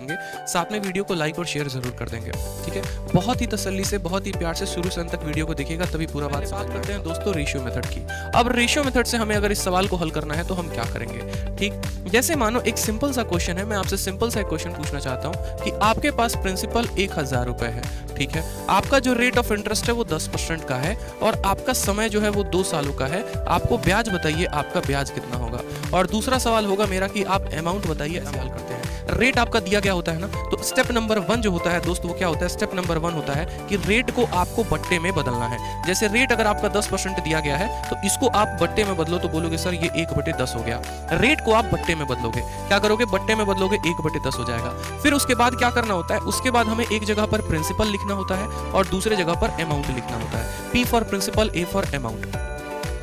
देंगे, साथ में वीडियो को लाइक और शेयर जरूर कर देंगे। ठीक है, बहुत ही तसल्ली से, बहुत ही प्यार से शुरू से अंत तक वीडियो को देखिएगा, तभी पूरा बात करते हैं दोस्तों रेशियो मेथड की। अब रेशियो मेथड से हमें अगर इस सवाल को हल करना है तो हम क्या करेंगे। ठीक, जैसे मानो एक सिंपल सा क्वेश्चन है, मैं आपसे सिंपल सा एक क्वेश्चन पूछना चाहता हूं कि आपके पास प्रिंसिपल 1000 रुपए है। ठीक है, आपका जो रेट ऑफ इंटरेस्ट है वो 10% का है और आपका समय जो है वो 2 सालों का है। आपको ब्याज बताइए, आपका ब्याज कितना होगा। और दूसरा सवाल होगा मेरा कि आप अमाउंट बताइए। सवाल करते हैं, रेट आपका दिया गया होता है ना, तो स्टेप नंबर 1 जो होता है दोस्तों वो क्या होता है, स्टेप नंबर 1 होता है कि रेट को आपको बट्टे में बदलना है। जैसे रेट अगर आपका 10% दिया गया है तो इसको आप बट्टे में बदलो, तो बोलोगे सर ये 1/10 हो गया। रेट को आप बट्टे में बदलोगे, क्या करोगे, बट्टे में बदलोगे, 1/10 हो जाएगा। फिर उसके बाद क्या करना होता है, उसके बाद हमें एक जगह पर प्रिंसिपल लिखना होता है और दूसरे जगह पर अमाउंट लिखना होता है। P for principal, A for amount.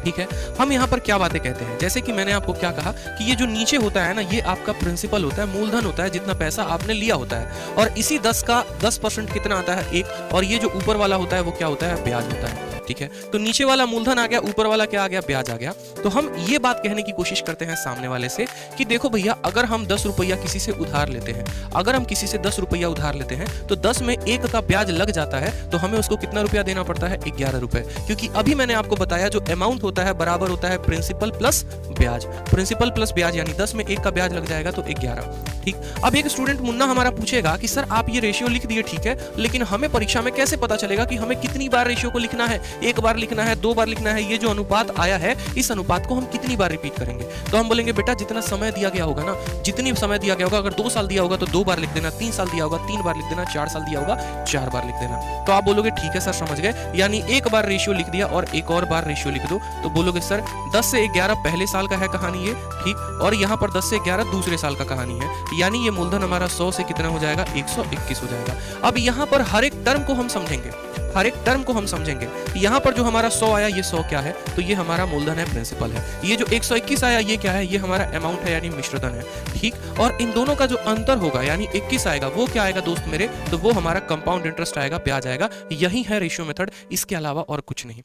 ठीक है, हम यहाँ पर क्या बातें कहते हैं, जैसे कि मैंने आपको क्या कहा कि ये जो नीचे होता है ना, ये आपका प्रिंसिपल होता है, मूलधन होता है, जितना पैसा आपने लिया होता है। और इसी 10 का 10% कितना आता है, 1। और ये जो ऊपर वाला होता है वो क्या होता है, ब्याज होता है। ठीक है, तो नीचे वाला मूलधन आ गया, ऊपर वाला क्या आ गया, ब्याज आ गया। तो हम ये बात कहने की कोशिश करते हैं सामने वाले से कि देखो भैया, अगर हम 10 रुपया किसी से उधार लेते हैं, अगर हम किसी से 10 रुपया उधार लेते हैं तो 10 में 1 का ब्याज लग जाता है, तो हमें उसको कितना रुपया देना पड़ता है, 11 रुपए। क्योंकि अभी मैंने आपको बताया जो अमाउंट होता है बराबर होता है प्रिंसिपल प्लस ब्याज। प्रिंसिपल प्लस ब्याज यानी 10 में 1 का ब्याज लग जाएगा तो 11। ठीक, अब एक स्टूडेंट मुन्ना हमारा पूछेगा कि सर आप ये रेशियो लिख दिए, ठीक है, लेकिन हमें परीक्षा में कैसे पता चलेगा कि हमें कितनी बार रेशियो को लिखना है, 1 बार लिखना है, 2 बार लिखना है, ये जो अनुपात आया है इस अनुपात को हम कितनी बार रिपीट करेंगे। तो हम बोलेंगे बेटा जितना समय दिया गया होगा ना, जितनी समय दिया गया होगा, अगर 2 साल दिया होगा तो 2 बार लिख देना, 3 साल दिया होगा 3 बार लिख देना, 4 साल दिया होगा 4 बार लिख देना। तो आप बोलोगे ठीक है सर समझ गए, यानी 1 बार रेशियो लिख दिया और एक और बार रेशियो लिख दो। तो बोलोगे सर 10 से 11 पहले साल का है कहानी ये, ठीक, और यहाँ पर 10 से 11 दूसरे साल का कहानी है, यानी ये मूलधन हमारा 100 से कितना हो जाएगा, 121 हो जाएगा। अब यहाँ पर हर एक टर्म को हम समझेंगे, हर एक टर्म को हम समझेंगे। यहाँ पर जो हमारा 100 आया, ये 100 क्या है, तो ये हमारा मूलधन है, प्रिंसिपल है। ये जो 121 आया, ये क्या है, ये हमारा अमाउंट है यानी मिश्रधन है। ठीक, और इन दोनों का जो अंतर होगा यानी 21 आएगा, वो क्या आएगा दोस्त मेरे, तो वो हमारा कंपाउंड इंटरेस्ट आएगा, ब्याज आएगा। यही है रेशियो मेथड, इसके अलावा और कुछ नहीं।